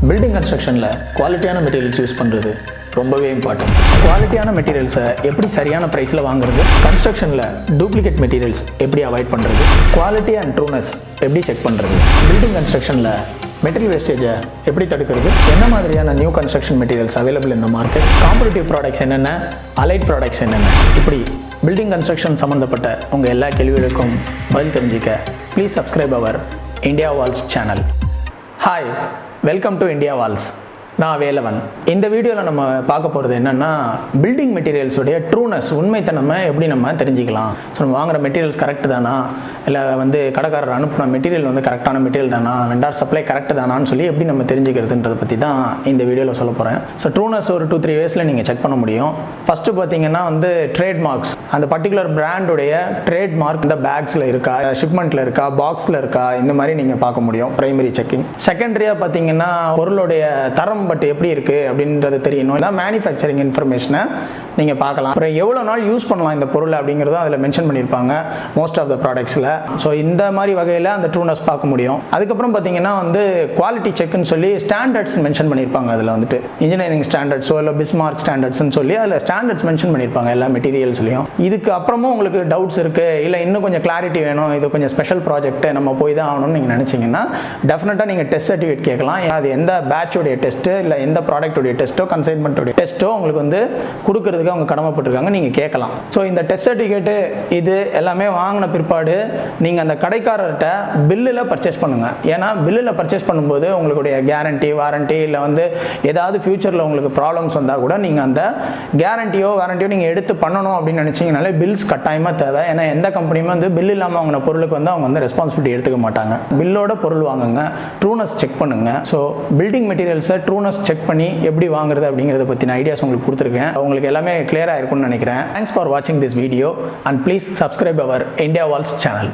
Building கன்ஸ்ட்ரக்ஷனில் குவாலிட்டியான materials use பண்ணுறது ரொம்பவே இம்பார்ட்டன்ட். குவாலிட்டியான மெட்டீரியல்ஸை எப்படி சரியான ப்ரைஸில் வாங்குறது, கன்ஸ்ட்ரக்ஷனில் டூப்ளிகேட் மெட்டீரியல்ஸ் எப்படி அவாய்ட் பண்ணுறது, குவாலிட்டி அண்ட் ட்ரூனஸ் எப்படி செக் பண்ணுறது, பில்டிங் கன்ஸ்ட்ரக்ஷனில் மெட்டீரியல் வேஸ்டேஜை எப்படி தடுக்கிறது, என்ன மாதிரியான நியூ கன்ஸ்ட்ரக்ஷன் மெட்டீரியல்ஸ் அவைலபிள் இந்த மார்க்கெட், காம்படிட்டிவ் ப்ராடக்ட்ஸ் என்னென்ன, அலைட் ப்ராடக்ட்ஸ் என்னென்ன, இப்படி பில்டிங் கன்ஸ்ட்ரக்ஷன் சம்மந்தப்பட்ட உங்கள் எல்லா கேள்விகளுக்கும் பதில் தெரிஞ்சிக்க please subscribe our India Walls channel. Hi, welcome to India Walls. நான் வேலவன். இந்த வீடியோவில் நம்ம பார்க்க போகிறது என்னென்னா, பில்டிங் மெட்டீரியல்ஸுடைய ட்ரூனஸ், உண்மைத்தன்மை எப்படி நம்ம தெரிஞ்சிக்கலாம். ஸோ நம்ம வாங்குகிற மெட்டீரியல்ஸ் கரெக்டு தானா, இல்லை கடைக்காரர் அனுப்பின மெட்டீரியல் கரெக்டான மெட்டீரியல் தானா, வெண்டார் சப்ளை கரெக்டு தானான்னு சொல்லி எப்படி நம்ம தெரிஞ்சுக்கிறதுன்றதை பற்றி தான் இந்த வீடியோவில் சொல்ல போகிறேன். ஸோ ட்ரூனஸ் ஒரு 2-3 வேஸில் நீங்கள் செக் பண்ண முடியும். ஃபஸ்ட்டு பார்த்தீங்கன்னா ட்ரேட் மார்க்ஸ், அந்த பர்டிகுலர் பிராண்டுடைய ட்ரேட் மார்க் இந்த பேக்ஸில் இருக்கா, ஷிப்மெண்ட்டில் இருக்கா, பாக்ஸில் இருக்கா, இந்த மாதிரி நீங்கள் பார்க்க முடியும். Primary checking. செகண்டரியாக பார்த்தீங்கன்னா பொருளுடைய தரம் பட் எப்படி இருக்குது அப்படின்றது தெரியணும். இதான் மேனுஃபேக்சரிங் இன்ஃபர்மேஷனை நீங்கள் பார்க்கலாம். அப்புறம் எவ்வளோ நாள் யூஸ் பண்ணலாம் இந்த பொருள் அப்படிங்கிறதும் அதில் மென்ஷன் பண்ணியிருப்பாங்க மோஸ்ட் ஆஃப் த ப்ராடக்ட்ஸில். ஸோ இந்த மாதிரி வகையில் அந்த ட்ரூனஸ் பார்க்க முடியும். அதுக்கப்புறம் பார்த்தீங்கன்னா குவாலிட்டி செக்னு சொல்லி ஸ்டாண்டர்ட்ஸ் மென்ஷன் பண்ணியிருப்பாங்க. அதில் இன்ஜினியரிங் ஸ்டாண்டர்ட்ஸோ இல்லை பிஸ்மார்க் ஸ்டாண்டர்ட்ஸ்னு சொல்லி அதில் ஸ்டாண்டர்ட்ஸ் மென்ஷன் பண்ணியிருப்பாங்க எல்லா மெட்டீரியல்ஸ்லையும். இதுக்கு அப்புறமும் உங்களுக்கு டவுட்ஸ் இருக்குது, இல்லை இன்னும் கொஞ்சம் கிளாரிட்டி வேணும், இது கொஞ்சம் ஸ்பெஷல் ப்ராஜெக்ட் நம்ம போய் தான் ஆகணும்னு நீங்கள் நினச்சிங்கன்னா டெஃபினட்டாக நீங்கள் டெஸ்ட் சர்டிஃபிகேட் கேட்கலாம். அது எந்த பேட்சோடைய டெஸ்ட்டு இல்லை எந்த ப்ராடக்ட்டுடைய டெஸ்ட்டோ கன்சைன்மெண்ட்டோடைய டெஸ்ட்டோ உங்களுக்கு கொடுக்கறதுக்கு அவங்க கடமைப்பட்டிருக்காங்க, நீங்கள் கேட்கலாம். ஸோ இந்த டெஸ்ட் சர்டிஃபிகேட்டு இது எல்லாமே வாங்கின பிற்பாடு நீங்கள் அந்த கடைக்காரர்கிட்ட பில்லில் பர்ச்சேஸ் பண்ணுங்கள். ஏன்னா பில்லில் பர்ச்சேஸ் பண்ணும்போது உங்களுடைய கேரண்டி, வாரண்டி, இல்லை ஏதாவது ஃபியூச்சரில் உங்களுக்கு ப்ராப்ளம்ஸ் வந்தால் கூட நீங்கள் அந்த கேரண்டியோ வாரண்டியோ நீங்கள் எடுத்து பண்ணணும் அப்படின்னு நினச்சிங்கனாலே பில்ஸ் கட்டாயமாக தேவை. ஏன்னா எந்த கம்பெனியுமே பில் இல்லாமல் வாங்கின பொருளுக்கு அவங்க ரெஸ்பான்சிபிலிட்டி எடுத்துக்க மாட்டாங்க. பில்லோட பொருள் வாங்குங்க, ட்ரூனஸ் செக் பண்ணுங்க. ஸோ பில்டிங் மெட்டீரியல்ஸை ட்ரூனஸ் செக் பண்ணி எப்படி வாங்குறது அப்படிங்கிறத பற்றின ஐடியாஸ் உங்களுக்கு கொடுத்துருக்கேன். உங்களுக்கு எல்லாமே கிளியராக இருக்கும்னு நினைக்கிறேன். தேங்க்ஸ் ஃபார் வாட்சிங் this video and please subscribe our India Walls channel.